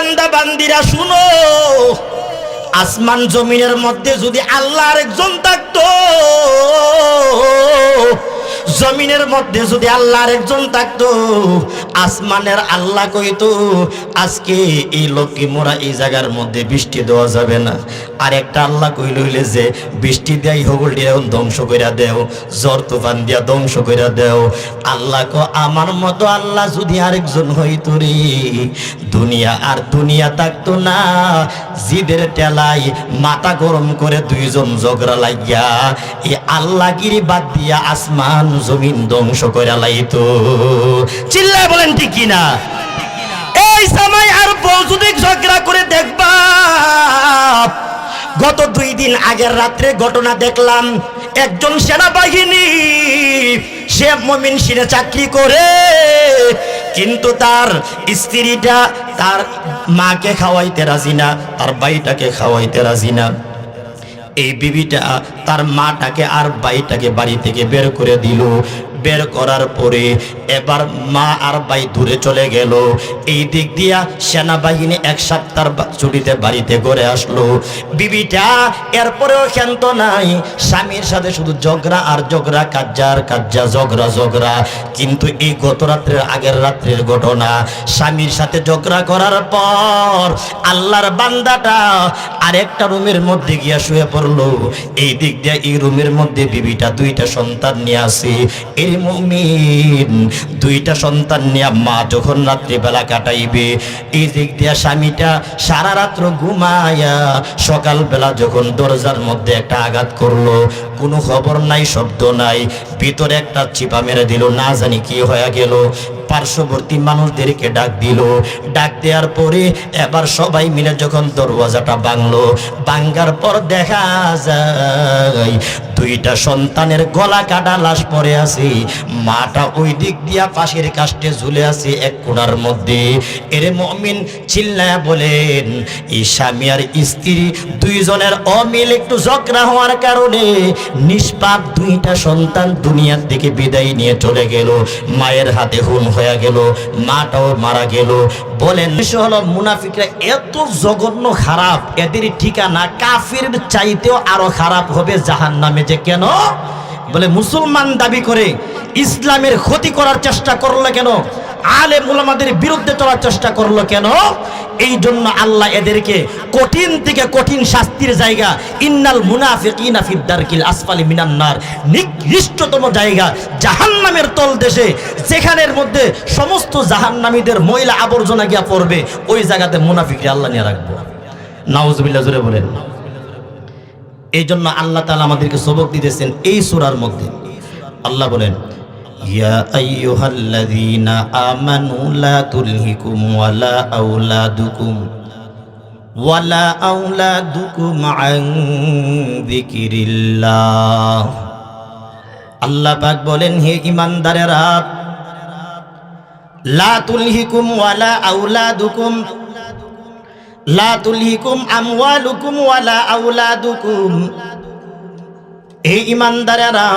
বান্দা বান্দিরা শুনো, আসমান জমিনের মধ্যে যদি আল্লাহর একজন থাকতো, জমিনের মধ্যে যদি আল্লাহর একজন থাকতো, আসমানের আল্লাহ কইতো আজকে এই লক্ষ্মী মোরা এই জায়গার মধ্যে বৃষ্টি দেওয়া যাবে না। আর একটা আল্লাহ কইল হইলে যে বৃষ্টি দেয় হগল দিয়ে ধ্বংস কইরা দেও, জ্বর তুফান দিয়া ধ্বংস কইরা দেও। আল্লাহ কো আমার মতো আল্লাহ যদি আরেকজন হইতো রে, দুনিয়া আর দুনিয়া থাকতো না। জিদের টেলাই মাথা গরম করে দুইজন ঝগড়া লাগিয়া এই আল্লাহগিরি বাদ দিয়া আসমান জমিন ধ্বংস কইরা লাইতো। চিল্লায় বলেন ঠিক কিনা? এই সময় আর বউ যদি ঝগড়া করে দেখবা, গত 2 দিন আগের রাত্রে ঘটনা দেখলাম, একজন সেনাবাহিনী সে মুমিন সিনে চাকরি করে, কিন্তু তার স্ত্রীটা তার মাকে খাওয়াইতে রাজি না, তার ভাইটাকে খাওয়াইতে রাজি না। এই বিবিটা তার মাটাকে আর ভাইটাকে বাড়ি থেকে বের করে দিল। বের করার পরে এবার মা আর ভাই দূরে চলে গেল। এই দিক দিয়া সেনাবাহিনী 1 সপ্তাহ ছুটিতে বাড়িতে ঘরে আসলো। বিবিটা এরপরেও ক্ষান্ত নাই, স্বামীর সাথে শুধু ঝগড়া আর ঝগড়া, কাজ্জার কাজ্জা, ঝগড়া ঝগড়া। কিন্তু এই গত রাত্রের আগের রাত্রের ঘটনা, স্বামীর সাথে ঝগড়া করার পর আল্লাহর বান্দাটা আরেকটা রুমের মধ্যে গিয়া শুয়ে পড়লো। এই দিক দিয়ে এই রুমের মধ্যে বিবিটা 2টা সন্তান নিয়ে আসে। এই মুমিন 2টা সন্তান নিয়ে মা যখন রাত্রিবেলা কাটাইবে, এই দিক দিয়ে স্বামীটা সারা রাত্র ঘুমায়া সকালবেলা যখন দরজার মধ্যে একটা আঘাত করলো, কোনো খবর নাই, শব্দ নাই, ভিতরে একটা চিপা মেরে দিল, না জানি কি হয়ে গেল। পার্শ্ববর্তী মানুষদেরকে ডাক দিল। ডাক দেওয়ার পরে এবার সবাই মিলে যখন দরওয়াজাটা ভাঙলো, ভাঙার পর দেখা যায় 2টা সন্তানের গলা কাটা লাশ পড়ে আছে। মাটা ওই দিক দিয়া পাশের কাষ্টে ঝুলে আছে এক কোণার মধ্যে। এরে মুমিন চিল্লায়া বলেন, এই স্বামী আর স্ত্রী 2 জনের অমিল একটু ঝগড়া হওয়ার কারণে নিষ্পাপ 2টা সন্তান দুনিয়ার থেকে বিদায় নিয়ে চলে গেল। মায়ের হাতে খুন হয়ে গেল, মাটাও মারা গেল। বলেন হলো মুনাফিকরা এত জঘন্য খারাপ, এদের ঠিকানা কাফির চাইতেও আরো খারাপ হবে জাহান্নামে। যে কেন? বলে মুসলমান দাবি করে ইসলামের ক্ষতি করার চেষ্টা করলো কেন? আলেম উলামাদের বিরুদ্ধে চলার চেষ্টা করলো কেন? এই জন্য আল্লাহ এদেরকে কঠিন থেকে কঠিন শাস্তির জায়গা, ইন্নাল মুনাফিকিনা ফিদ দারকিল আসফালি মিনান নার, নিকৃষ্টতম জায়গা জাহান্নামের তল দেশে, যেখানের মধ্যে সমস্ত জাহান্নামীদের ময়লা আবর্জনা গিয়া পড়বে, ওই জায়গাতে মুনাফিকরা আল্লাহ নিয়ে রাখবো। নাউজুবিল্লাহ জোরে বলেন। এই জন্য আল্লাহ তাআলা আমাদেরকে সবক দিতেছেন এই সূরার মধ্যে। আল্লাহ বলেন, ইয়া আইয়ুহাল্লাযীনা আমানু লা তুলহিকুম ওয়ালা আওলাদুকুম আন যিকিরিল্লাহ। আল্লাহ পাক বলেন, হে ঈমানদারেরা, লা তুলহিকুম ওয়ালা আওলাদুকুম, লা তুলহিকুম আমওয়ালুকুম ওয়ালা আওলাদুকুম। হে ঈমানদারেরা,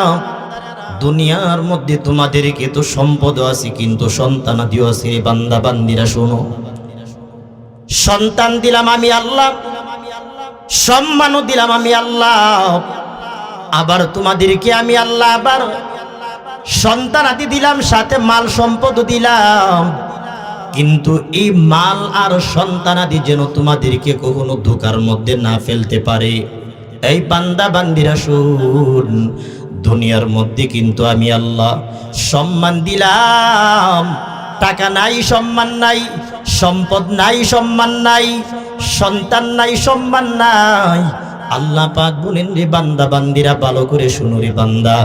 দুনিয়ার মধ্যে তোমাদেরকে তো সম্পদ আছে, কিন্তু সন্তানাদিও আছে। বান্দা বান্দিরা শোনো, সন্তান দিলাম আমি আল্লাহ, সম্মানও দিলাম আমি আল্লাহ, আবার তোমাদেরকে আমি আল্লাহ আবার সন্তানাদি দিলাম, সাথে মাল সম্পদও দিলাম। কিন্তু এই মাল আর সন্তানাদি যেন তোমাদেরকে কখনো ধোঁকার মধ্যে না ফেলতে পারে। এই বান্দা বান্দিরা শুন, দুনিয়ার মধ্যে কিন্তু আমি আল্লাহ সম্মান দিলাম। টাকা নাই, সম্মান নাই, সম্পদ নাই, সম্মান নাই, সন্তান নাই, সম্মান নাই। আল্লাহ পাক বলেন, রে বান্দা বান্দিরা ভালো করে শুনো রে বান্দা,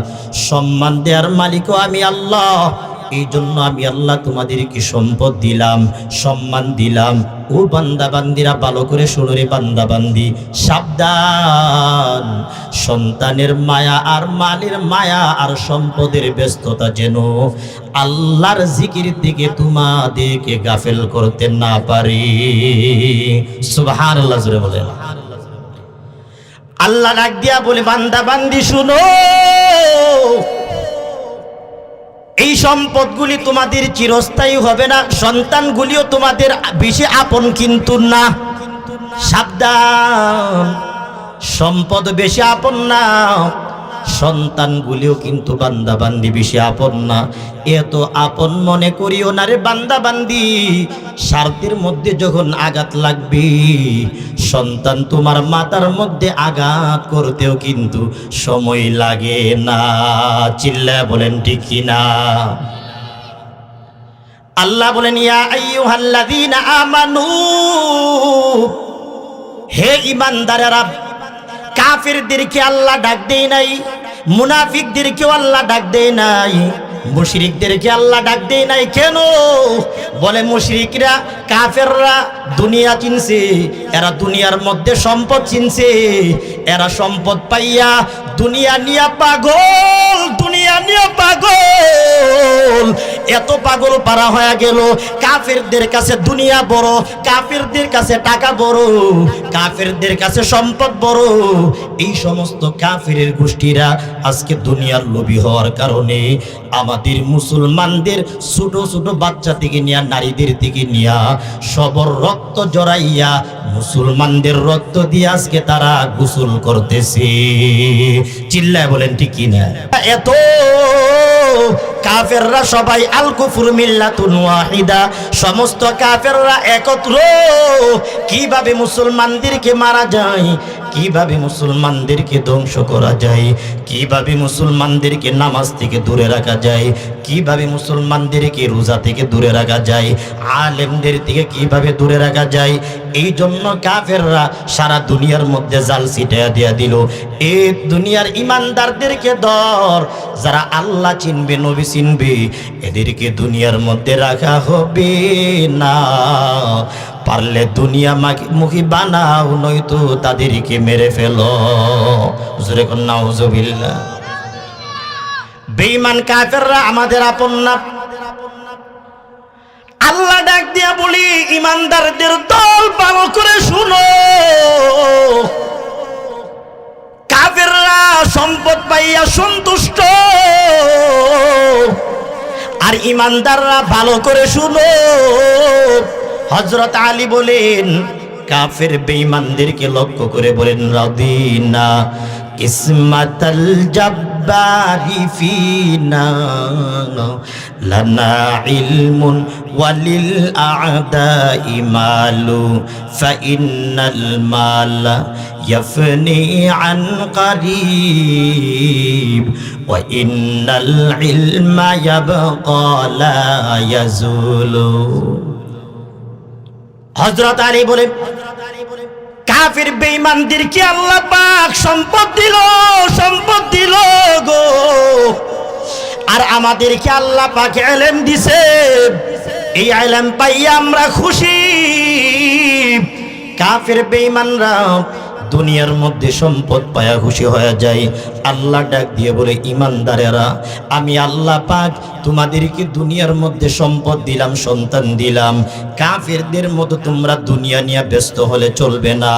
সম্মান দেওয়ার মালিকও আমি আল্লাহ। এই জন্য আমি আল্লাহ তোমাদেরকে সম্পদ দিলাম, সম্মান দিলাম। ও বান্দা বান্দিরা ভালো করে শুনো রে বান্দা বান্দি, সাবধান, সন্তানের মায়া আর মালের মায়া আর সম্পদের ব্যস্ততা যেন আল্লাহর জিকির দিকে তোমাদেরকে গাফেল করতে না পারে। সুবহানাল্লাহ জোরে বলেন। আল্লাহ ডাক দিয়া বলে, বান্দা বান্দি শুনো, এই সম্পদগুলি তোমাদের চিরস্থায়ী হবে না, সন্তানগুলিও তোমাদের বেশি আপন কিন্তু না। সাবধান, সম্পদ বেশি আপন না, সন্তানগুলিও কিন্তু বান্দা বান্দি বেশি আপন না। এত আপন মনে করিও না রে বান্দা বান্দি, স্বার্থের মধ্যে যখন আঘাত লাগবে, সন্তান তোমার মাথার মধ্যে আঘাত করতেও কিন্তু সময় লাগে না। চিল্লায়া বলেন ঠিক কিনা? আল্লাহ বলেন, ইয়া আইয়ুহাল্লাযীনা আমানু, হে ঈমানদারেরা, কাফিরদেরকে আল্লাহ ডাক দেয় নাই, মুনাফিকদেরকেও আল্লাহ ডাক দেয় নাই, মুশরিকদেরকে আল্লাহ ডাক দেয় নাই। কেন? বলে মুশরিকরা, কাফেররা দুনিয়া চিনছে, এরা দুনিয়ার মধ্যে সম্পদ চিনছে, এরা সম্পদ পাইয়া দুনিয়া নিয়ে পাগল, দুনিয়া নিয়ে পাগল, এত পাগল পারা হয়ে গেল। কাফেরদের কাছে দুনিয়া বড়, কাফেরদের কাছে টাকা বড়, কাফেরদের কাছে সম্পদ বড়। এই সমস্ত কাফেরের গোষ্ঠীরা আজকে দুনিয়ার লোভী হওয়ার কারণে আমাদের মুসলমানদের ছোট ছোট বাচ্চা থেকে নিয়া, নারীদের থেকে নিয়া সবর রক্ত জড়াইয়া মুসলমানদের রক্ত দিয়ে আজকে তারা গোসল করতেছে। চিল্লায় বলেন ঠিক কিনা? এত কাফেররা সবাই আল কুফর মিল্লাতুন ওয়াহিদা, সমস্ত কাফেররা একত্র। কিভাবে মুসলমানদেরকে মারা যায়, কিভাবে মুসলমানদেরকে ধ্বংস করা যায়, কিভাবে মুসলমানদেরকে নামাজ থেকে দূরে রাখা যায়, কিভাবে মুসলমানদেরকে রোজা থেকে দূরে রাখা যায়, আলেমদের থেকে কিভাবে দূরে রাখা যায়, এই জন্য কাফেররা সারা দুনিয়ার মধ্যে জাল ছিটাইয়া দিয়া দিল। এই দুনিয়ার ইমানদারদেরকে ধর, যারা আল্লাহ চিনবে, নবী চিনবে, এদেরকে দুনিয়ার মধ্যে রাখা হবে না। পারলে দুনিয়া মুখী বানাও, নয়তো তাদেরকে মেরে ফেলো। জোরে কোন নাউজুবিল্লাহ। বেঈমান কাফেররা আমাদের আপন না। আল্লাহ ডাক দিয়া বলি, ইমানদারদের দল ভালো করে শুনো। কাফেররা সম্পদ পাইয়া সন্তুষ্ট, আর ইমানদাররা ভালো করে শুনো। হযরত আলী বলেন, কাফের বেঈমানদেরকে লক্ষ্য করে বলেন, রাদিনা ইসমাতাল জাব্বারি ফিনা লানা ইলমুন ওয়ালিল আ'দাই মালু ফাইন্নাল মালা ইয়াফনি আন কারীব ওয়া ইন্নাল ইলমা ইয়াবকা লা ইয়াজুলু। হযরত আলী বলে, কাফির বেঈমানদেরকে আল্লাহ পাক সম্পদ দিল, সম্পদ দিল গো, আর আমাদেরকে আল্লাহ পাক ইলম দিছে। এই ইলম পাইয়া আমরা খুশি। কাফির বেঈমানরা দুনিয়ার মধ্যে সম্পদ পায়া খুশি হয়ে যায়। আল্লাহ ডাক দিয়ে বলে, ইমানদারেরা, আমি আল্লাহ পাক তোমাদেরকে দুনিয়ার মধ্যে সম্পদ দিলাম, সন্তান দিলাম। কাফেরদের মতো তোমরা দুনিয়া নিয়ে ব্যস্ত হলে চলবে না।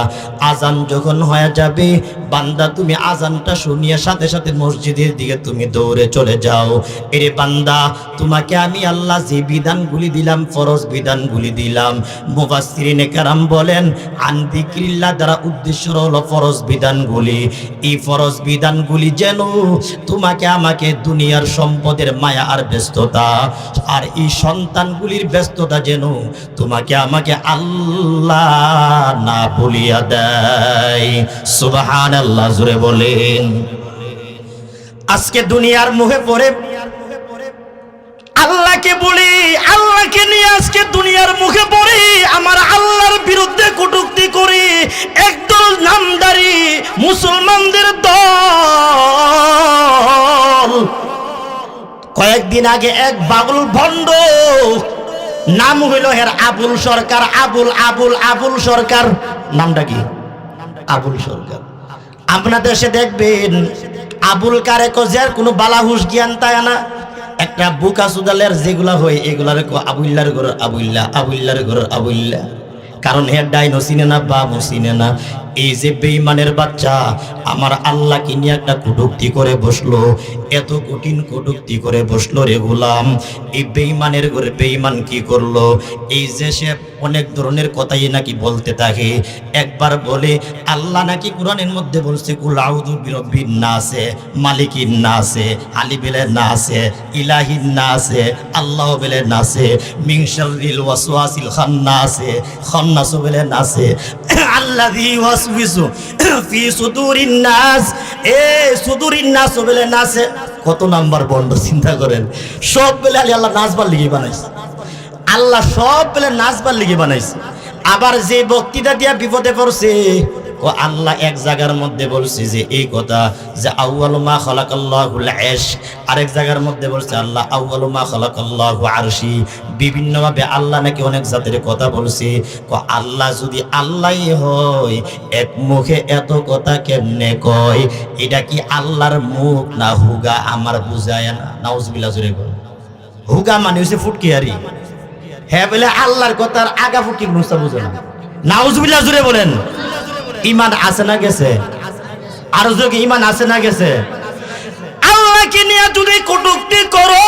আজান যখন হয়ে যাবে, বান্দা তুমি আজানটা শুনিয়ে সাথে সাথে মসজিদের দিকে তুমি দৌড়ে চলে যাও। এরে বান্দা, তোমাকে আমি আল্লাহ যে বিধানগুলি দিলাম, ফরজ বিধানগুলি দিলাম, মুফাসসিরিনে কেরাম বলেন, আন যিকরিল্লাহ দ্বারা উদ্দেশ্য হলো ফরজ বিধানগুলি। এই ফরজ বিধানগুলি যেন তোমাকে আমাকে দুনিয়ার সম্পদের মায়া আর ব্যস্ততা, আর এই সন্তানগুলির ব্যস্ততা যেন তোমাকে আমাকে আল্লাহ না ভুলিয়া দেয়। সুবহানাল্লাহ, জোরে বলেন। আজকে দুনিয়ার মুখে পড়ে আল্লাহকে বলি, আল্লাহকে নিয়ে আজকে দুনিয়ার মুখে পড়ি, আমার আল্লাহর বিরুদ্ধে কটূক্তি করি। একদল নামদারি মুসলমানদের দল। কয়েকদিন আগে এক বাবুল ভণ্ড, নাম হইল হের আবুল সরকার, আবুল সরকার। নামটা কি? আবুল সরকার। আপনার দেশে দেখবেন আবুল কারে কজার কোনো বালাহুস জ্ঞান তাই না, একটা বুকা সুদালের যেগুলা হয় এগুলার আবুল্লার ঘর আবুল্লা, আবুল্লার ঘর আবুল্লা। কারণ হে ডাইনো চিনে না, বাবু চিনে না। এই যে বেঈমানের বাচ্চা আমার আল্লাহকে নিয়ে একটা কটূক্তি করে বসলো, এত কঠিন কটূক্তি করে বসলো রে গোলাম। এই বেঈমানের ঘরে বেঈমান কি করলো? এই যে সে অনেক ধরনের কথাই নাকি বলতে থাকে। একবার বলে আল্লাহ নাকি কোরআনের মধ্যে বলছে কুল আউযু বিরাব্বিন নাসে, মালিকিন নাসে, আলী বিলে নাসে, ইলাহিন নাসে, আল্লাহ বিলে নাসে, মিন শাররিল ওয়াসওয়াসিল খান্নাসে, খান্নাস বিলে নাসে, আল্লাযী ওয়াসওয়িসু ফি সুদুরিন নাস, এ সুদুরিন নাস বিলে নাসে। কত নাম্বার বন্ধ চিন্তা করেন। সব বেলে আল্লাহ নাচবার লিগে বানাইছে, আল্লাহ সব বেলে নাচবার লিগে বানাইছে। আবার যে বক্তৃতা দিয়া বিপদে পড়ছে ও আল্লাহ এক জায়গার মধ্যে বলছে যে এই কথা যে আউয়ালু মা খালাকাল্লাহুল ইশক, আরেক জায়গার মধ্যে বলছে আল্লাহ আউয়ালু মা খালাকাল্লাহু আরশি। বিভিন্নভাবে আল্লাহ নাকি অনেক জাতের কথা বলছে। আল্লাহ যদি আল্লাহই হয় এক মুখে এত কথা কেমনে কয়? এটা কি আল্লাহর মুখ না হুগা? আমার বুঝায় না। নাউজুবিল্লাহ জোরে বল। হুগা মানে হচ্ছে ফুটকিয়ারি। হ্যাঁ বলে আল্লাহর কথার আগা ফুটকি মুস্তা বুঝে না। নাউজুবিল্লাহ জোরে বলেন। ইমান আছে না গেছে? আর যদি ইমান আছে না গেছে? আল্লাহকে নিয়ে যদি কটূক্তি করো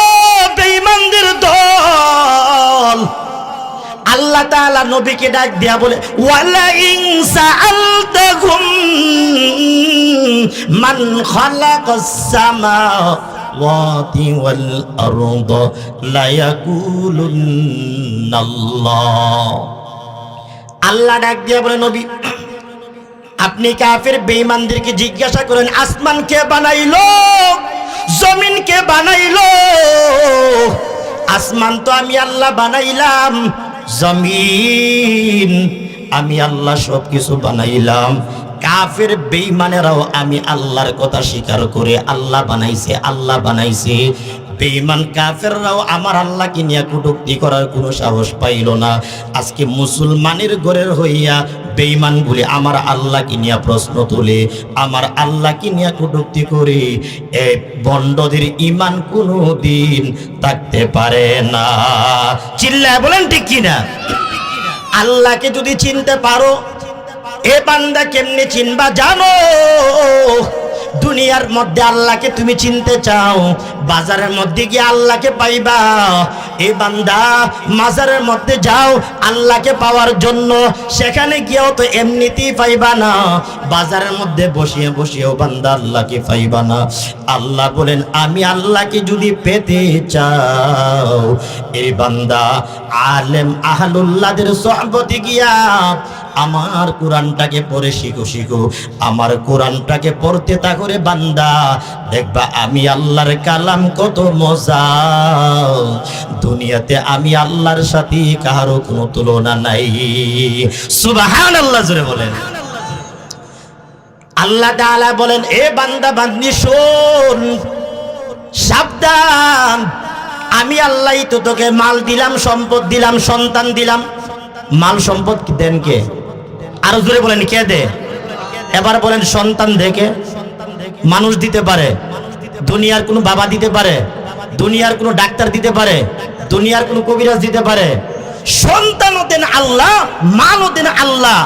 বেঈমানদের দল, আল্লাহ তাআলা নবীকে ডাক দিয়া বলে ওয়ালা ইন সাআলতাহুম মান খালাকাস সামাওয়াতি ওয়াল আরদা লা ইয়াকুলুন্নাল্লাহ। আল্লাহ ডাক দিয়া বলে নবী আপনি কাফের বেঈমানদেরকে জিজ্ঞাসা করেন আসমান কে বানাইলো, জমিন কে বানাইলো? আসমান তো আমি আল্লাহ বানাইলাম, জমিন আমি আল্লাহ সব কিছু বানাইলাম। কাফের বেঈমানেরাও আমি আল্লাহর কথা স্বীকার করে আল্লাহ বানাইছে, আল্লাহ বানাইছে। বেঈমান কাফেররাও আমার আল্লাহকে নিয়ে কটূক্তি করার কোনো সাহস পাইল না। আজকে মুসলমানের ঘরের হইয়া বেঈমান বলে আমার আল্লাহকে নিয়ে প্রশ্ন তুলে, আমার আল্লাহকে নিয়ে কটূক্তি করে, এই বন্ডদের ঈমান কোনো দিন থাকতে পারে না। চিল্লায় বলেন ঠিক কিনা? আল্লাহকে যদি চিনতে পারো, এ বান্দা কেমনে চিনবা জানো? দুনিয়ার মধ্যে আল্লাহকে তুমি চিনতে চাও, বাজারের মধ্যে গিয়ে আল্লাহকে পাইবা। এই বান্দা মাজারের মধ্যে যাও আল্লাহকে পাওয়ার জন্য, সেখানে গিয়েও তো এমনিতেই পাইবা না। বাজারের মধ্যে বসিয়ে বসিয়েও বান্দা আল্লাহকে পাইবা না। আল্লাহ বলেন আমি আল্লাহকে যদি পেতে চাও, এই বান্দা আলেম আহলুল্লাহদের সোহবতে গিয়া আমার কোরআনটাকে পড়ে শিখো, শিখো আমার কোরআনটাকে পড়তে থাকো রে বান্দা। দেখবা আমি আল্লাহর কালাম কত মজা। দুনিয়াতে আমি আল্লাহর সাথে কারো কোনো তুলনা নাই। সুবহানাল্লাহ জোরে বলেন। আল্লাহ তাআলা বলেন এ বান্দা বান্দি শোন, সাবধান, আমি আল্লাহই তো তোকে মাল দিলাম, সম্পদ দিলাম, সন্তান দিলাম। মাল সম্পদ দেন কে? আরো জোরে বলেন কে দে? এবার বলেন সন্তান দেখে মানুষ দিতে পারে, দুনিয়ার কোনো বাবা দিতে পারে, দুনিয়ার কোনো ডাক্তার দিতে পারে, দুনিয়ার কোনো কবিরাজ দিতে পারে। সন্তানও দেন আল্লাহ, মালও দেন আল্লাহ।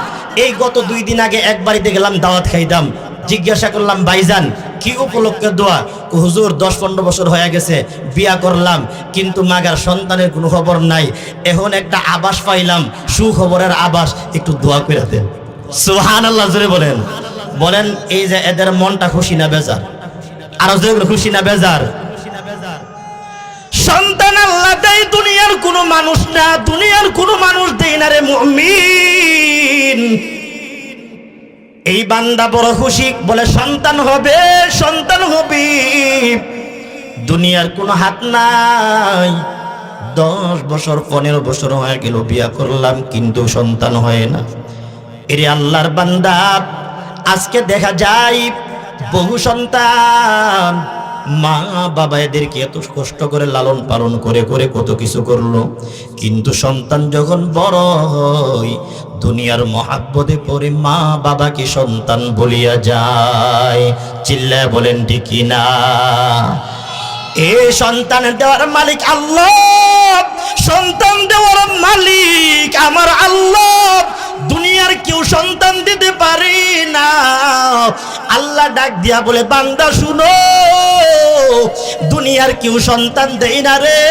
এই গত 2 দিন আগে এক বাড়িতে গেলাম, দাওয়াত খাইতাম। জিজ্ঞাসা করলাম ভাইজান কি উপলক্ষে দোয়া? হুজুর 10-15 বছর হয়ে গেছে বিয়া করলাম, কিন্তু মাগার সন্তানের কোনো খবর নাই। এখন একটা আবাস পাইলাম, সুখবরের আবাস, একটু দোয়া করে দেন। সুবহানাল্লাহ জোরে বলেন। বলেন এই যে এদের মনটা খুশি না বেজার? আরো জোরে খুশি না বেজার? সন্তান আল্লাহ দেয়, দুনিয়ার কোনো মানুষ না, দুনিয়ার কোনো মানুষ দেয় না রে মুমিন। এই বান্দা বড় খুশি, বলে সন্তান হবে, সন্তান হবে। দুনিয়ার কোনো হাত নাই। 10 বছর 15 বছর হয়ে গেল বিয়া করলাম, কিন্তু সন্তান হয় না। এরে আল্লাহর বান্দা, আজকে দেখা যায় বহু সন্তান, মা বাবা এদেরকে এত কষ্ট করে লালন পালন করে করে কত কিছু করলো, কিন্তু সন্তান যখন বড় হয় দুনিয়ার মহাব্বতে পড়ে মা বাবাকে সন্তান বলিয়া যায়। চিল্লায় বলেন ঠিক কিনা? এই সন্তান দেওয়ার মালিক আল্লাহ, সন্তান দেওয়ার মালিক আমার আল্লাহ। দুনিয়ার কেউ সন্তান দিতে পারে আল্লাহ ডাক দিয়া বলে বান্দা শুনো, দুনিয়ার কেউ সন্তান দেই না রে,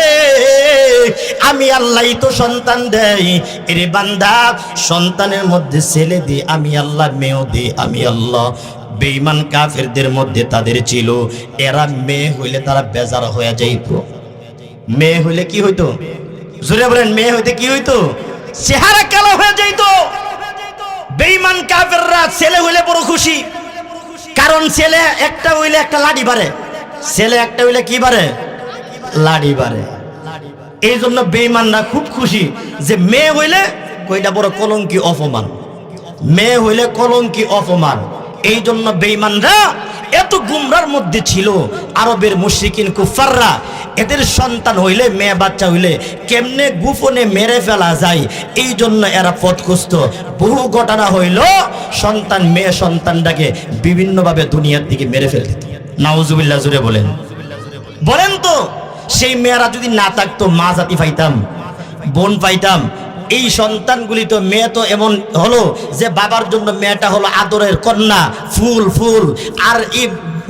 আমি আল্লাহই তো সন্তান দেই। এরে বান্দা, সন্তানের মধ্যে ছেলে দি আমি আল্লাহ, মেয়েও দি আমি আল্লাহ। বেঈমান কাফেরদের মধ্যে তাদের ছিল, এরা মেয়ে হইলে তারা বেজার হয়ে যাইত। মেয়ে হইলে কি হইতো? জোরে বলেন, মেয়ে হইতে কি হইতো? চেহারা কালো হয়ে যাইত। বেঈমান কাফেররা ছেলে হইলে বড় খুশি, কারণ ছেলে একটা হইলে একটা লাঠি বাড়ে, ছেলে একটা হইলে কি বাড়ে? লাঠি বাড়ে। এই জন্য বেঈমানরা খুব খুশি যে মেয়ে হইলে কইটা বড় কলঙ্কি অপমান, মেয়ে হইলে কলঙ্কি অপমান। এই জন্য বেঈমানরা এত গুমরার মধ্যে ছিল। আরবের মুশরিকিন কুফাররা এদের সন্তান হইলে, মেয়ে বাচ্চা হইলে কেমনে গোপনে মেরে ফেলা যায়, এই জন্য এরা পথ খুঁজত। বহু ঘটনা হইল, সন্তান মেয়ে সন্তানটাকে বিভিন্নভাবে দুনিয়ার দিকে মেরে ফেলে দিত। নাউজুবিল্লাহ, জুড়ে বলেন। বলেন তো, সেই মেয়েরা যদি না থাকতো মা জাতি পাইতাম, বোন পাইতাম। এই সন্তানগুলি তো, মেয়ে তো এমন হলো যে বাবার জন্য মেয়েটা হলো আদরের কন্যা, ফুল ফুল, আর এই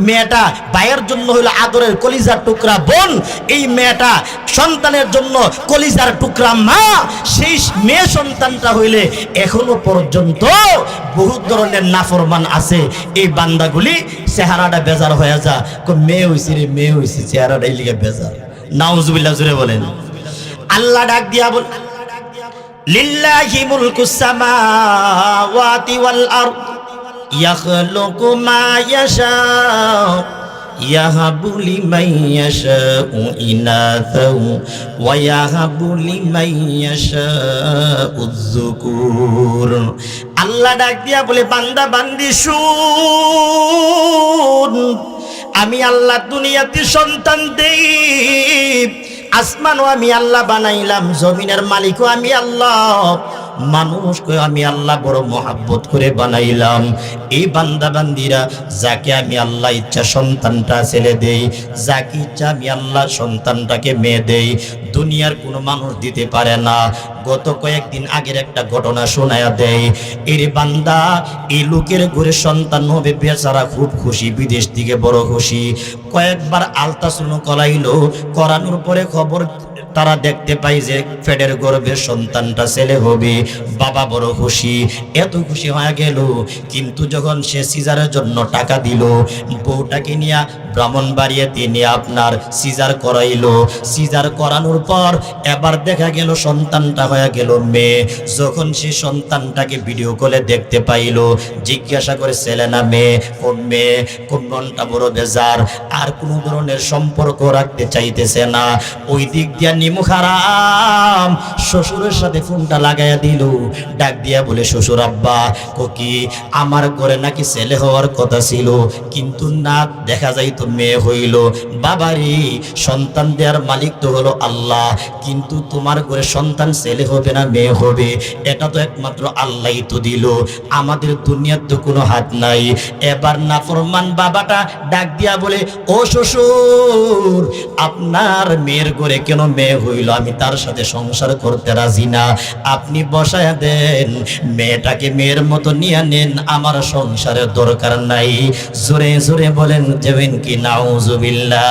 মেয়েটা ভাইয়ের জন্য হইলো আদরের কলিজার টুকরা বোন, এই মেয়েটা সন্তানের জন্য কলিজার টুকরা মা। সেই মেয়ে সন্তানটা হইলে এখনো পর্যন্ত বহু ধরনের নাফরমান আছে। এই বান্দাগুলি চেহারাটা বেজার হয়ে যা, মেয়ে হইছে রে, মেয়ে হইছে, চেহারাটাই লিগে বেজার। নাউজুবিল্লাহ, জুড়ে বলেন। আল্লাহ ডাক দিয়া বল, লিল্লাহি মুলকুস সামাওয়াতি ওয়াল আরদ ইয়াখলুকু মা ইয়াশা ইয়াহাবু লিমান ইয়াশাউ ইনাসাহু ওয়া ইয়াহাবু লিমান ইয়াশাউ যুকুর। আল্লাহ ডাক দিয়া বলে, বান্দা বান্দি শুন, আমি আল্লাহ দুনিয়াতে সন্তান দেই। আসমানও আমি আল্লাহ বানাইলাম, জমিনের মালিকও আমি আল্লাহ, মানুষকে আমি আল্লাহ বড় মহাব্বত করে বানাইলাম। এই বান্দা বান্দিরা যাকে আমি আল্লাহ ইচ্ছা সন্তানটা ছেলে দেই, যাকে ইচ্ছা আমি আল্লাহ সন্তানটাকে মেয়ে দেই। দুনিয়ার কোনো মানুষ দিতে পারে না। গত কয়েকদিন আগের একটা ঘটনা শোনায়া দেয়। এর বান্দা, এই লোকের ঘরে সন্তান হবে, বেচারা খুব খুশি, বিদেশ থেকে বড় খুশি। কয়েকবার আলট্রাসাউন্ড করাইলো, করানোর পরে খবর তারা দেখতে পাই যে পেটের গর্ভের সন্তানটা ছেলে হবে। বাবা বড় খুশি, এত খুশি হয়ে গেল। কিন্তু যখন সে সিজারের জন্য টাকা দিল, বউটাকে নিয়ে ব্রাহ্মণবাড়িয়াতে নিয়ে আপনার সিজার করাইলো। সিজার করানোর পর এবার দেখা গেল সন্তানটা হয়ে গেল মেয়ে। যখন সে সন্তানটাকে ভিডিও কলে দেখতে পাইল, জিজ্ঞাসা করে ছেলে না মেয়ে, কোন মেয়ে, কোন মনটা বড় বেজার, আর কোনো ধরনের সম্পর্ক রাখতে চাইতেছে না। ওই দিক দিয়া নিমু খারাম শ্বশুরের সাথে ফোনটা লাগাইয়া দিল, ডাক দিয়া বলে, শ্বশুর আব্বা কি আমার ঘরে নাকি ছেলে হওয়ার কথা ছিল, কিন্তু না, দেখা যাইতো মেয়ে হইল। বাবারি, সন্তান দেওয়ার মালিক তো হলো আল্লাহ, কিন্তু তোমার ঘরে সন্তান ছেলে হবে না মেয়ে হবে, এটা তো একমাত্র আল্লাহই তো দিল, আমাদের দুনিয়ার তো কোনো হাত নাই। এবার নাফরমান বাবাটা ডাক দিয়া বলে, ও শ্বশুর, আপনার মেয়ের ঘরে কেন মেয়ে হইল, আমি তার সাথে সংসার করতে রাজি না, আপনি বসায়া দেন, মেয়েটাকে মেয়ের মতো নিয়ে নেন, আমার সংসারের দরকার নাই। জোরে জোরে বলেন যাবেন কি নাউজুবিল্লাহ।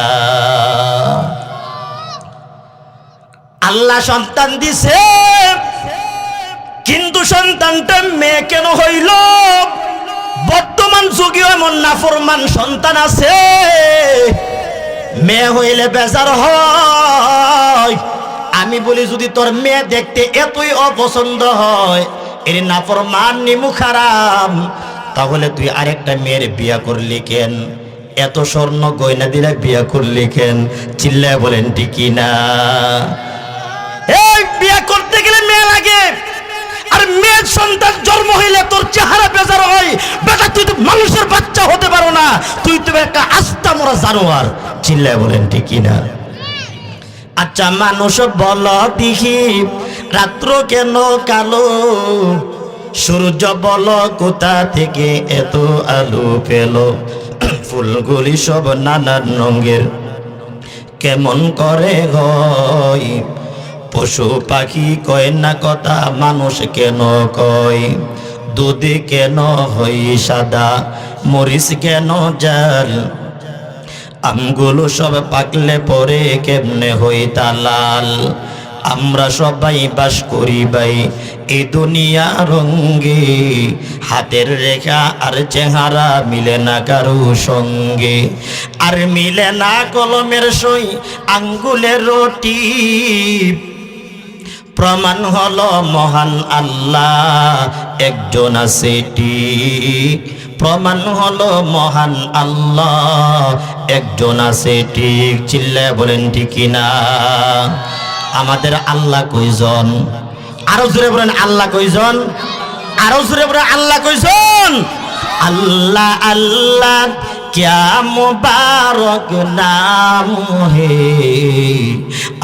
আল্লাহ সন্তান দিছে, কিন্তু সন্তানটা মেয়ে কেন হইল? বর্তমান যুগে এমন নাফরমান সন্তান আছে, মেয়ে হইলে বেজার হয়। আমি বলি, যদি তোর মেয়ে দেখতে এতই অপছন্দ হয়, এর নাফরমান নিমু খারাম, তাহলে তুই আরেকটা মেয়ের বিয়া করলি কেন? এত স্বর্ণ গয়না দিলে বিয়া করলি কেন? চিল্লায় বলেন ঠিক না? এই বিয়া করতে গেলে মেয়ে লাগে, আর মেয়ের সন্তান জন্ম হইলে তোর চেহারা বেজার হয়। বেটা, তুই তো মানুষের বাচ্চা হতে পারো না, তুই তো একটা আস্তা মরা জানোয়ার। চিল্লায় বলেন ঠিক না? আচ্ছা মানুষ বল দেখি, রাত্র কেন কালো? সূর্য বল কোথা থেকে এত আলো পেল? ফুলগুলি সব নানান রঙের, কেমন করে হয়? পশু পাখি কয় না কথা, মানুষ কেন কয়? দুধে কেন হই সাদা, মরিচ কেন জাল, আমগুলো সব পাকলে পরে কেমনে হইতা লাল। আমরা সবাই বাস করি ভাই এই দুনিয়া রঙ্গে, হাতের রেখা আর চেহারা মিলে না কারো সঙ্গে, আর মিলে না কলমের সই আঙ্গুলের রটি। প্রমাণ হলো মহান আল্লাহ একজন আছে ঠিক, প্রমাণ হলো মহান আল্লাহ একজন আছে ঠিক। চিল্লায় বলেন ঠিক কিনা? আমাদের আল্লাহ কয়জন? আরো জোরে বলেন আল্লাহ কয়জন? আরো জোরে বলেন আল্লাহ কয়জন? আল্লাহ আল্লাহ क्या मुबारक नाम है,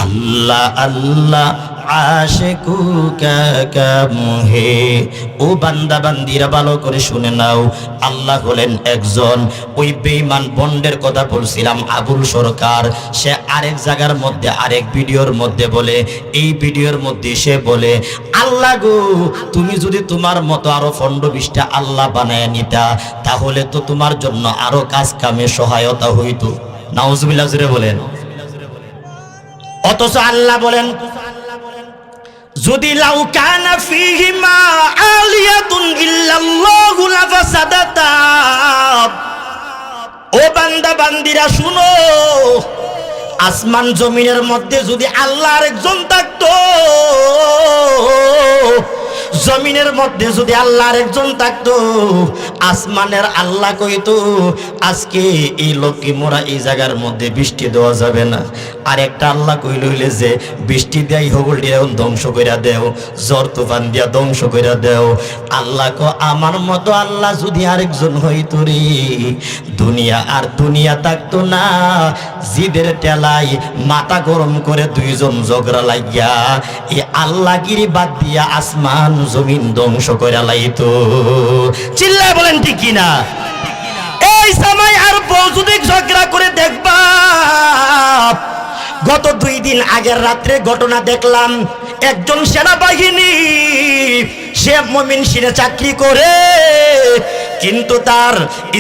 अल्लाह अल्लाह आशिकू का काम है। ও বান্দা বান্দিরা ভালো করে শুনে নাও, আল্লাহ হলেন একজন। ওই বেঈমান বন্ডের কথা বলছিলাম আবুল সরকার, সে আরেক জায়গার মধ্যে আরেক ভিডিওর মধ্যে বলে, এই ভিডিওর মধ্যে সে বলে আল্লাহ গো তুমি যদি তোমার মতো আরো 15-20টা আল্লাহ বানায় নিতা তাহলে তো তোমার জন্য আরো কাজ কামে সহায়তা হইতো। নাউজুবিল্লাহ জোরে বলেন। অথচ আল্লাহ বলেন যদি লাউ কানা ফীহিমা আলিয়াতুন ইল্লাল্লাহু লাফাসাদাতা। ও বান্দা বান্দিরা শুনো, আসমান জমিনের মধ্যে যদি আল্লাহর একজন থাকতো, জমিনের মধ্যে যদি আল্লাহর একজন থাকতো, আসমানের আল্লাহ কইতো আজকে এই লোককে মোরা এই জায়গার মধ্যে বৃষ্টি দেওয়া যাবে না, আর একটা আল্লাহ কইল হইলে যে বৃষ্টি দেয় হগলটি এখন ধ্বংস কইরা দেও, জ্বর তুফান দিয়া ধ্বংস কইরা দেও। আল্লাহ কো আমার মতো আল্লাহ যদি আরেকজন হইতো রে, দুনিয়া আর দুনিয়া থাকতো না। জিদের টেলাই মাথা গরম করে দুইজন ঝগড়া লাগিয়া এই আল্লাহগিরি বাদ দিয়া আসমান জমিন ধ্বংস করে লাইতো। চিল্লায় বলেন ঠিক কিনা? এই সময় আর বউ যদি ঝগড়া করে দেখবা, গত 2 দিন আগের রাত্রে ঘটনা দেখলাম, একজন সেনাবাহিনী সে মুমিন সিনে চাকরি করে, কিন্তু তার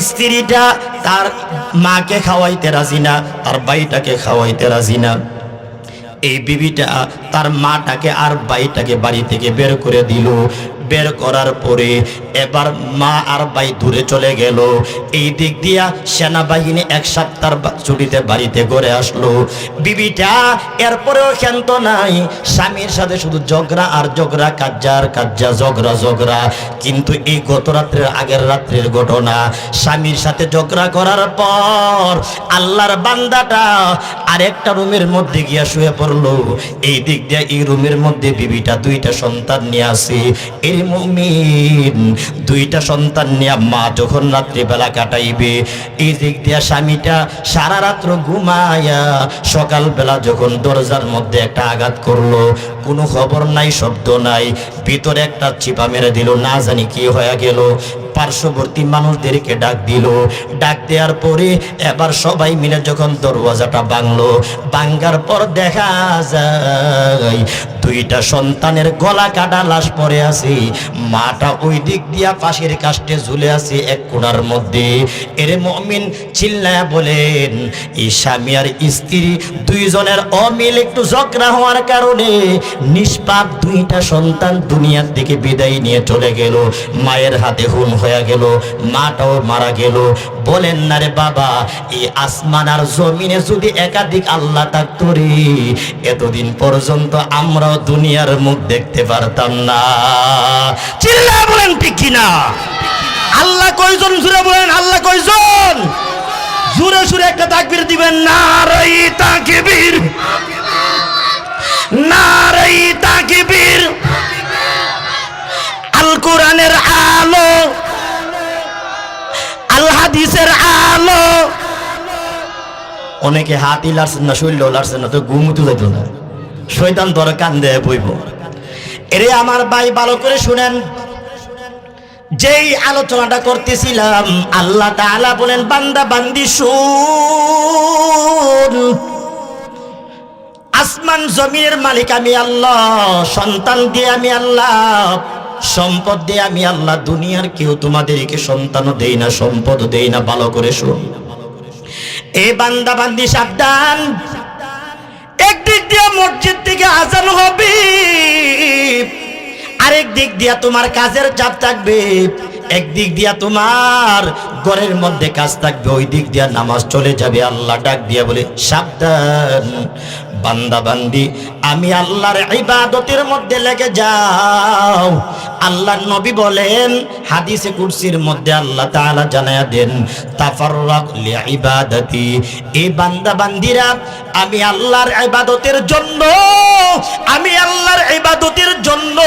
স্ত্রীটা তার মাকে খাওয়াইতে রাজি না, তার ভাইটাকে খাওয়াইতে রাজি না। এই বিবিটা তার মাটাকে আর ভাইটাকে বাড়ি থেকে বের করে দিল। বের করার পরে এবার মা আর ভাই দূরে চলে গেল। এই দিক দিয়া সেনাবাহিনী 1 সপ্তাহ ছুটিতে বাড়িতে ঘরে আসলো। বিবিটা এরপরেও ক্ষান্ত নাই, স্বামীর সাথে শুধু ঝগড়া আর ঝগড়া, কাজ্জার কাজ্জা, ঝগড়া ঝগড়া। কিন্তু এই গত রাত্রের আগের রাত্রের ঘটনা, স্বামীর সাথে ঝগড়া করার পর আল্লাহর বান্দাটা আরেকটা রুমের মধ্যে গিয়া শুয়ে পড়লো। এই দিক দিয়ে এই রুমের মধ্যে বিবিটা 2টা সন্তান নিয়ে আসে। এই মুমিন 2টা সন্তান নিয়ে মা যখন রাত্রিবেলা কাটাইবে, এই দিক দিয়ে স্বামীটা সারা রাত্র ঘুমায়া সকালবেলা যখন দরজার মধ্যে একটা আঘাত করলো, কোনো খবর নাই, শব্দ নাই, ভিতরে একটা চিপা মেরে দিল, না জানি কি হয়ে গেল। পার্শ্ববর্তী মানুষদেরকে ডাক দিল, ডাক দেওয়ার পরে এবার সবাই মিলে যখন দরওয়াজাটা ভাঙলো, ভাঙার পর দেখা যায় 2টা সন্তানের গলা কাটা লাশ পড়ে আছে। মাটা ওই দিক দিয়া পাশের কাষ্টে ঝুলে আছে এক কোণার মধ্যে। এরে মুমিন চিল্লায়া বলেন, এই স্বামী আর স্ত্রী 2 জনের অমিল একটু ঝগড়া হওয়ার কারণে নিষ্পাপ 2টা সন্তান দুনিয়ার থেকে বিদায় নিয়ে চলে গেল। মায়ের হাতে খুন হয়ে গেল, মাটাও মারা গেল। বলেন না রে বাবা, এই আসমান আর জমিনে যদি একাধিক আল্লাহ থাকতো রে, এতদিন পর্যন্ত আমরাও দুনিয়ার মুখ দেখতে পারতাম না। চিল্লা বলেন ঠিক কিনা? আল্লাহ কয়জন? জুড়ে বলেন আল্লাহ কয়জন? জুড়ে সুরে একটা তাকবীর দিবেন, নারাই তাকবীর, নারাই তাকবীর। আল কোরআনের আলো, আল হাদিসের আলো। অনেকে হাতই লাড়ছেন না, শরীর লাড়ছেন না, তো ঘুমুতে যেত না, শয়তান ধরে কান দেয় বইব। এরে আমার ভাই ভালো করে শুনেন, যেই আলোচনাটা করতেছিলাম, আল্লাহ তাআলা বলেন বান্দা বান্দি শুন, আসমান জমিনের মালিক আমি আল্লাহ, সন্তান দিয়ে আমি আল্লাহ, সম্পদ দিয়ে আমি আল্লাহ দুনিয়ার কেউ তোমাদেরকে সন্তানও দেই না, সম্পদও দেই না। ভালো করে শোন, এ বান্দা বান্দি সাবধান। একদিক দিয়ে মসজিদ থেকে আজান হবে, আরেক দিক দিয়া তোমার কাজের চাপ থাকবে, একদিক দিয়া তোমার ঘরের মধ্যে কাজ থাকবে, ওই দিক দিয়া নামাজ চলে যাবে। আল্লাহ ডাক দিয়া বলে সাবধান বান্দা বান্দি, আমি আল্লাহর ইবাদতের মধ্যে লেগে যাও। আল্লাহর নবী বলেন হাদিসে কুরসির মধ্যে আল্লাহ তাআলা জানায়া দেন তাফাররাক লিইবাদাতি, এই বান্দা বান্দিরা আমি আল্লাহর ইবাদতের জন্য, আমি আল্লাহর ইবাদতের জন্য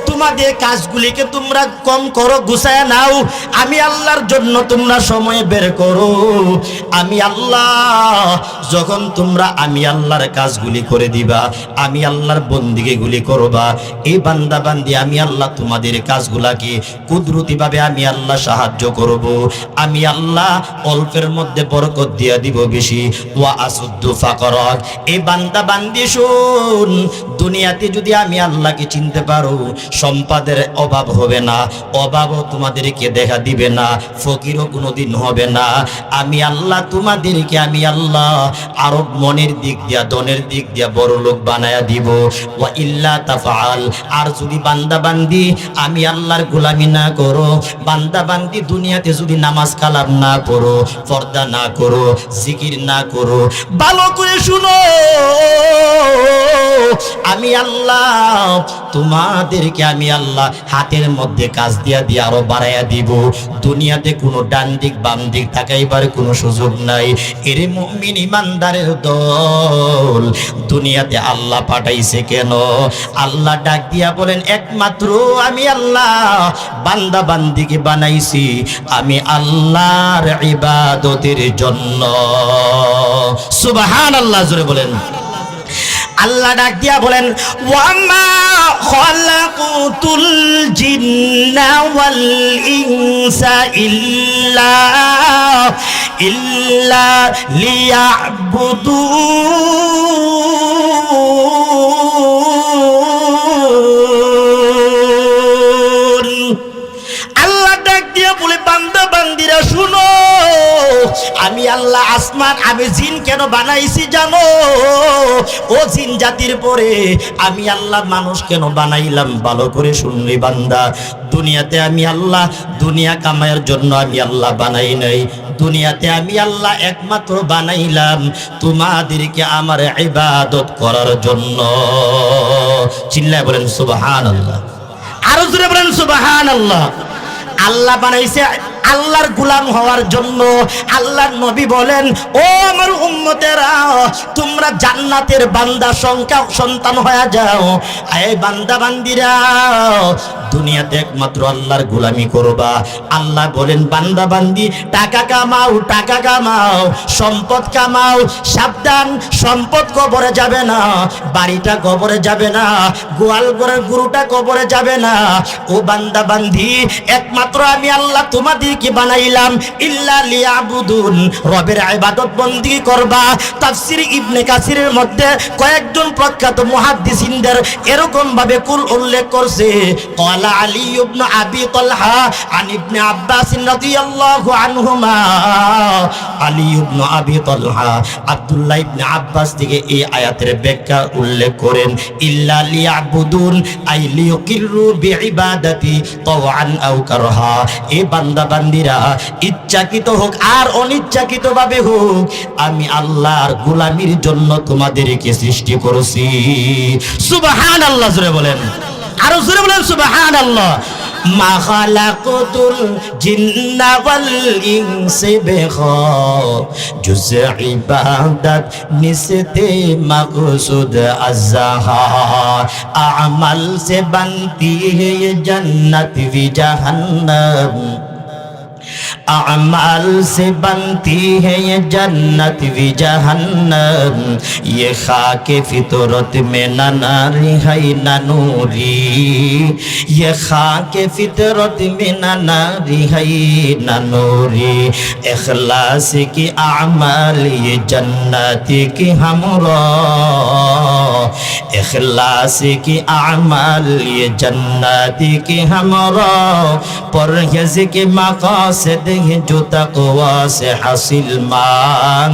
তোমাদের কাজগুলিকে তোমরা কম করো, গুছায় নাও। আমি আল্লাহর জন্য তোমরা সময় বের করো। আমি আল্লাহ যখন তোমরা আমি আল্লাহর কাজগুলি করে দিবা, আমি আল্লাহর বন্দিগিগুলি করবা, এই বান্দা বান্দি আমি আল্লাহ তোমাদের কাজগুলাকে কুদরতিভাবে আমি আল্লাহ সাহায্য করব। আমি আল্লাহ অল্পের মধ্যে বরকত দিয়া দিব বেশি। ওয়া আসুদ্দু ফাকরাক, এই বান্দা বান্দি শুন, দুনিয়াতে যদি আমি আল্লাহকে চিনতে পারো, সম্পদের অভাব হবে না, অভাবও তোমাদেরকে দেখা দিবে না, ফকিরও কোনোদিন হবে না। আমি আল্লাহ তোমাদেরকে আমি আল্লাহ আরো মনের দিক দিয়া ধনের দিক দিয়া বড় লোক বানায়া দিব। ওয়া ইল্লা তাফআল, আর যদি বান্দা বান্দি আমি আল্লাহর গোলামি না করো, বান্দা বান্দি দুনিয়াতে যদি নামাজ কালাম না পড়ো, পর্দা না করো, জিকির না করো, ভালো করে শুনো, আমি আল্লাহ তোমাদেরকে আমি আল্লাহ হাতের মধ্যে কাজ দিয়া দিয়ে আরো বাড়াইয়া দিব। দুনিয়াতে কোনো ডান দিক বাম দিক তাকাইবার কোনো সুযোগ নাই। এর মুমিন ইমানদারের দল দুনিয়াতে আল্লাহ পাঠাইছে কেন? আল্লাহ ডাক দিয়া বলেন একমাত্র আমি আল্লাহ বান্দা বান্দিকে বানাইছি আমি আল্লাহর ইবাদতের জন্য। সুবহানাল্লাহ, জোরে বলেন। আল্লাহ ডাক দিয়া বলেন ওয়ামা খালাকুতুল জিন্না ওয়াল ইনসা ইল্লা লিয়াবুদুন। আল্লাহ ডাক দিয়া বলে বান্দা বান্দিরা শুনো, আমি আল্লাহ আসমান আমি জিন কেন বানাইছি জানো? ও জিন জাতির পরে আমি আল্লাহ মানুষ কেন বানাইলাম? ভালো করে শুনলি বান্দা, দুনিয়াতে আমি আল্লাহ দুনিয়া কামাইয়ের জন্য আমি আল্লাহ বানাই নাই। দুনিয়াতে আমি আল্লাহ একমাত্র বানাইলাম তোমাদেরকে আমার ইবাদত করার জন্য। চিল্লায় বলেন সুবহানাল্লাহ, আরো জোরে বলেন সুবহানাল্লাহ। আল্লাহ বানাইছে আল্লাহর গোলাম হওয়ার জন্য। আল্লাহর নবী বলেন ও আমার উম্মতেরা, তোমরা জান্নাতের বান্দা সন্তান হয়ে যাও। এই বান্দা বান্দিরা দুনিয়াতে একমাত্র আল্লাহর গোলামি করবা। আল্লাহ বলেন বান্দা বান্দি টাকা কামাও, টাকা কামাও, সম্পদ কামাও, সাবধান সম্পদ কবরে যাবে না, বাড়িটা কবরে যাবে না, গোয়াল ঘরের গরুটা কবরে যাবে না। ও বান্দা বান্দি একমাত্র আমি আল্লাহ তোমাদেরকে বানাইলাম ইল্লা লিয়াবুদুন, রবের ইবাদত বন্দেগী করবা। তাফসীর ইবনে কাসিরের মধ্যে কয়েকজন প্রখ্যাত মুহাদ্দিসিনদের এরকম ভাবে কুল উল্লেখ করছে। ক্বালা আলী ইবনে আবি তালহা আন ইবনে আব্বাস রাদিয়াল্লাহু আনহুমা, আলী ইবনে আবি তালহা আব্দুল্লাহ ইবনে আব্বাস থেকে এই আয়াতের ব্যাখ্যা উল্লেখ করেন ইল্লা লিয়াবুদুন আই লিয়ুকিরু বিইবাদাতি তাওআন আও কারহা। এই বান্দা বান্দিরা ইচ্ছাকৃত হোক আর অনিচ্ছাকৃত ভাবে হোক আমি আল্লাহর গোলামির জন্য তোমাদেরকে সৃষ্টি করেছি। সুবহানাল্লাহ, জোরে বলেন, আরো জোরে বলেন সুবহানাল্লাহ। মা খালাকুতুল জিন্না ওয়াল ইনসা বিখা জুজ ইবাদত নিসতে মকসুদ আযহা আমাল সে बनती है जन्नत भी जहन्नम अमाल से बनती है ये जन्नत भी जहन्नम, ये खाके फितरत में न नारी है न नूरी, ये खाके फितरत में न नारी है न नूरी। इखलास की अमाल ये जन्नत की हमरा, इखलास की अमाल ये जन्नत की हमरा, परहेज के मकासद जो तक़वा से हासिल मान,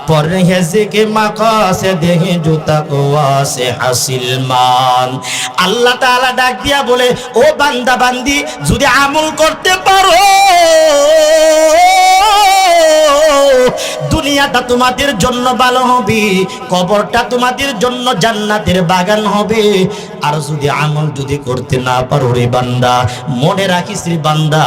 परहेज के मकासद जो तक़वा से हासिल मान। আল্লাহ তাআলা ডাক দিয়া বলে, ও বান্দা বান্দি, যদি আমল করতে পারো দুনিয়াটা তোমাদের জন্য ভালো হবে, কবরটা তোমাদের জন্য জান্নাতের বাগান হবে। আর যদি আমল যদি করতে না পারো রে বান্দা, মনে রাখিস রে বান্দা,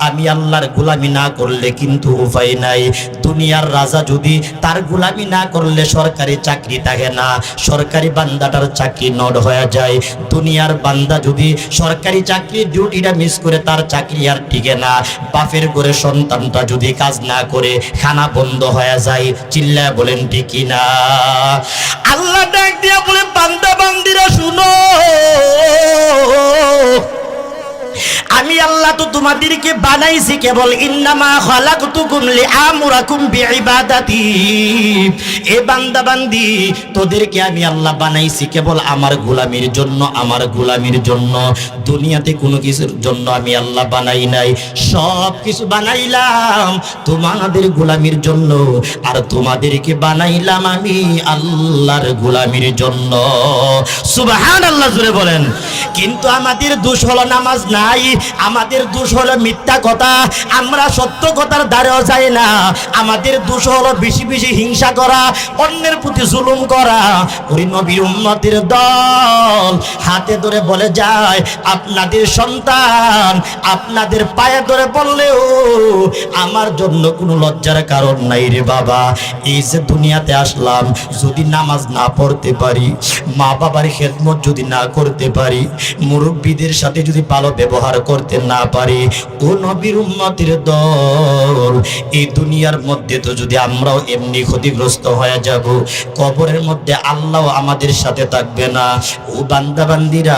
আমি আল্লাহর গোলামি না করলে কিন্তু উপায় নাই। দুনিয়ার রাজা যদি তার গোলামি না করলে সরকারি চাকরি থাকে না, সরকারি বান্দাটার চাকরি নড হয়ে যায়। দুনিয়ার বান্দা যদি সরকারি চাকরির ডিউটিটা মিস করে তার চাকরি আর টিকে না। বাপের ঘরে সন্তানটা যদি কাজ না করে খানা বন্ধ হয়ে যায়। চিল্লায় বলেন ঠিক কিনা? আল্লাহ ডাক দিয়া বলে, বান্দা বান্দিরা শুনো, আমি আল্লাহ তো তোমাদেরকে বানাইছি কেবল ইন্নামা খালাকতুকুম লিআমুরাকুম বিইবাদাতি। এ বান্দা বান্দি, তোদেরকে আমি আল্লাহ বানাইছি কেবল আমার গোলামির জন্য, আমার গোলামির জন্য। দুনিয়াতে কোনো কিছুর জন্য আমি আল্লাহ বানাই নাই, সব কিছু বানাইলাম তোমাদের গোলামির জন্য। আর তোমাদেরকে বানাইলাম আমি আল্লাহর গোলামির জন্য। সুবহানাল্লাহ জোরে বলেন। কিন্তু আমাদের দোষ হলো নামাজ নাই, আমাদের দোষ হলো মিথ্যা কথা, আমরা সত্য কথার দ্বারেও যাই না। আমাদের দোষ হলো বেশি বেশি হিংসা করা, অন্যের প্রতি জুলুম করা। ওই নবীর উম্মতের দল হাতে ধরে বলে যায়, আপনাদের সন্তান আপনাদের পায়ে ধরে বললেও আমার জন্য কোনো লজ্জার কারণ নাই রে বাবা। এই যে দুনিয়াতে আসলাম, যদি নামাজ না পড়তে পারি, মা বাবার খেদমত যদি না করতে পারি, মুরব্বীদের সাথে যদি ভালো ব্যবহার করতে না পারি, ও নবীর উম্মতের দল, এই দুনিয়ার মধ্যে তো যদি আমরাও এমনি ক্ষতিগ্রস্ত হয়ে যাব, কবরের মধ্যে আল্লাহ আমাদের সাথে থাকবে না। ও বান্দা বান্দিরা,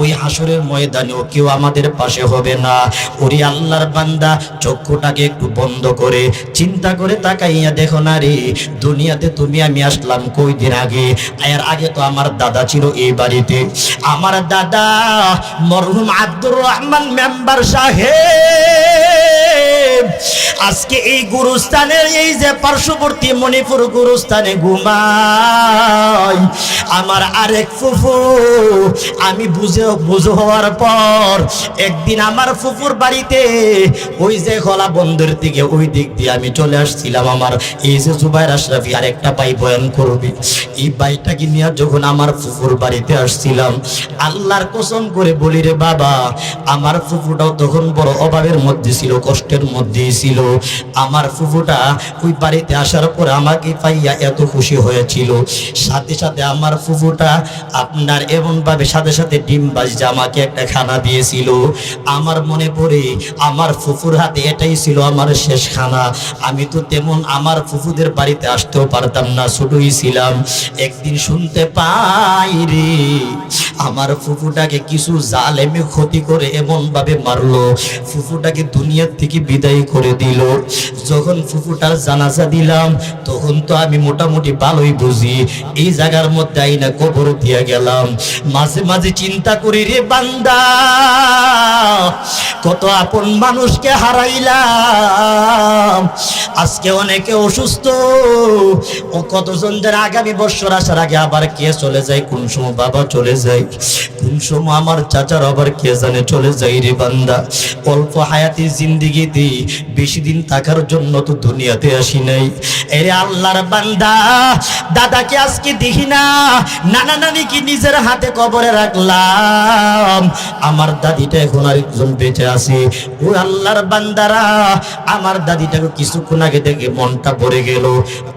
ওই হাসরের ময়দানেও কেউ আমাদের পাশে হবে না। ওরে আল্লাহর বান্দা, চক্ষুটাকে একটু বন্ধ করে চিন্তা করে তাকাইয়া দেখো না রে, দুনিয়াতে তুমি আমি আসলাম কয়দিন আগে। এর আগে তো আমার দাদা ছিল এই বাড়িতে। আমার দাদা মরহুম আব্দুর রহমান মেম্বার সাহেব আজকে এই গুরুস্থানের এই যে পার্শ্ববর্তী মণিপুর গুরুস্থানে ঘুমায়। আমার আরেক ফুফু, আমি বুঝে হওয়ার পর একদিন আমার ফুফুর বাড়িতে ওই যে খোলা বন্দর থেকে ওই দিক দিয়ে আমি চলে আসছিলাম। আমার এই যে জুবাইর আশরাফি আরেকটা ভাই বয়ান করবে, এই ভাইটাকে নিয়ে যখন আমার ফুফুর বাড়িতে আসছিলাম, আল্লাহর কসম করে বলি রে বাবা, আমার ফুফুটাও তখন বড় অভাবের মধ্যে ছিল, কষ্টের মধ্যেই ছিল। আমার ফুফুটা ওই বাড়িতে আসার পর আমাকে পাইয়া এত খুশি হয়েছিল। সাথে সাথে আমার ফুফুটা আপনার এমন ভাবে সাথে সাথে ডিম ভাজি আমাকে একটা খানা দিয়েছিল। আমার মনে পড়ে আমার ফুফুর হাতে এটাই ছিল আমার শেষ খানা। আমি তো তেমন আমার ফুফুদের বাড়িতে আসতেও পারতাম না, ছোটই ছিলাম। একদিন শুনতে পাই রে, আমার ফুফুটাকে কিছু জালেমে ক্ষতি করে এমন ভাবে মারলো, ফুফুটাকে দুনিয়ার থেকে বিদায় করে দিল। যখন ফুফুটার জানাজা দিলাম, তখন তো আমি মোটামুটি ভালোই বুঝি, এই জায়গার মধ্যে আইনা কবর দিয়া গেলাম। মাঝে মাঝে চিন্তা করি রে বান্দা, কত আপন মানুষকে হারাইলাম। আজকে অনেকে অসুস্থ, ও কতজন যারা আগামী বছর আসার আগে আবার কে চলে যায়, কোন সময় বাবা চলে যায়, কোন সময় আমার চাচার আবার কে জানে চলে যায় রে বান্দা। অল্প হায়াতি জিন্দিগিতে বেশি দিন থাকার জন্য তো দুনিয়াতে আসি নাই। এরে আল্লাহর বান্দা, দাদাকে আজকে দেখি না, নানা নানিকে নিজের হাতে কবরে রাখলাম। আমার দাদিটা এখন আরেকজন বেঁচে আছে। ও আল্লাহর বান্দারা, আমার দাদিটাকে কিছুক্ষণ আগে দেখে মনটা ভরে গেল।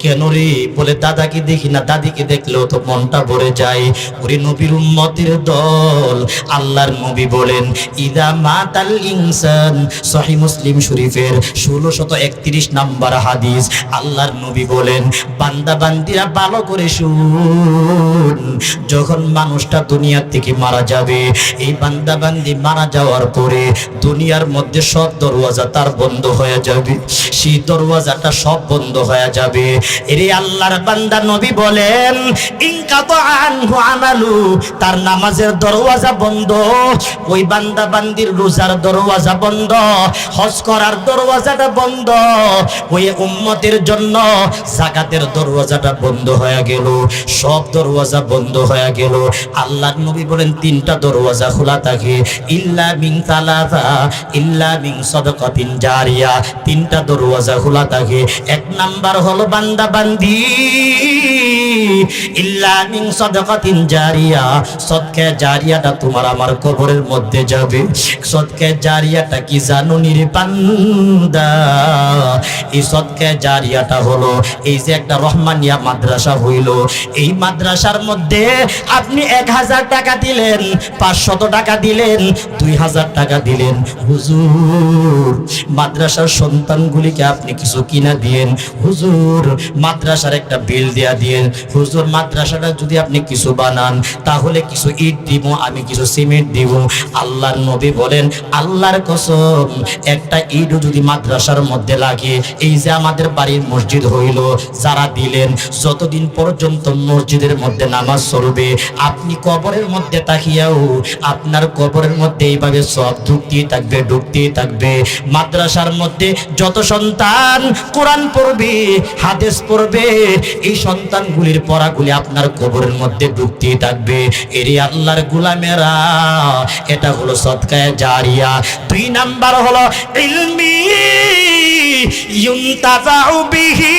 কেন রে? বলে দাদাকে দেখি না, দাদিকে দেখলেও তো মনটা ভরে যায়। ওরে নবীর উম্মতের দল, আল্লাহর নবী বলেন ইদা মাতাল ইনসান, সহিহ মুসলিম শরীফের 1631 নাম্বার হাদিস। আল্লাহর নবী বলেন বান্দা বান্দিরা ভালো করে শুন, যখন মানুষটা দুনিয়া থেকে মারা যাবে, এই বান্দা বান্দি মারা যাওয়ার পরে দুনিয়ার মধ্যে সব দরওয়াজা তার বন্ধ হয়ে যাবে, সেই দরওয়াজাটা সব বন্ধ হয়ে যাবে। এরে আল্লাহর বান্দা নবী বলেন ইনকাতা আনহু আমালু, তার নামাজের দরওয়াজা বন্ধ, ওই বান্দা বান্দির রোজার দরওয়াজা বন্ধ, হজ করার দরওয়াজাটা বন্ধ, ওই উম্মতের জন্য যাকাতের দরওয়াজাটা বন্ধ হয়ে গেল, সব দরওয়াজা বন্ধ হয়ে গেল। আল্লাহর নবী বলেন তিনটা দরওয়াজা খোলা থাকে, ইল্লা মিন সালাসা, ইল্লা মিন সাদাকাতিন জারিয়া, তিনটা দরওয়াজা খোলা থাকে। এক নাম্বার হলো বান্দা বান্দি ইল্লা মিন সাদাকাতিন জারিয়া, সদকা জারিয়াটা তোমার আমার কবরের মধ্যে যাবে। সদকা জারিয়াটা কি জানো নি রে বান্দা? এই সদকা জারিয়াটা হলো এই যে একটা রহমানিয়া মাদ্রাসা হইল, এই মাদ্রাসার মধ্যে আপনি 1000 টাকা দিলেন, 500 টাকা দিলেন, 2000 টাকা দিলেন, হুজুর মাদ্রাসার সন্তানগুলিকে আপনি কিছু কিনা দিয়েন, হুজুর মাদ্রাসার একটা বিল দেয়া দিয়েন, হুজুর মাদ্রাসাটা যদি আপনি কিছু বানান তাহলে কিছু ইট দিব, আমি কিছু সিমেন্ট দিব। আল্লাহর নবী বলেন আল্লাহর কসম, একটা ইটও যদি মাদ্রাসার মধ্যে লাগে, এই যে আমাদের বাড়ির মসজিদ হইল, যারা দিলেন যতদিন পর্যন্ত মসজিদের মধ্যে নামাজ চলবে, আপনি কবরের মধ্যে তাকিয়াও আপনার কবরের মধ্যে এইভাবে সব ঢুকতেই থাকবে, ঢুকতেই থাকবে। মাদ্রাসার মধ্যে যত সন্তান কোরআন পড়বে, হাদিস পড়বে, এই সন্তানগুলির পড়াগুলি আপনার কবরের মধ্যে ঢুকতেই থাকবে। এরই আল্লাহর গোলামেরা, এটা হলো সদকায়ে জারিয়া। 2 নাম্বার হলো ইলমি ইউনতাফাউ বিহি,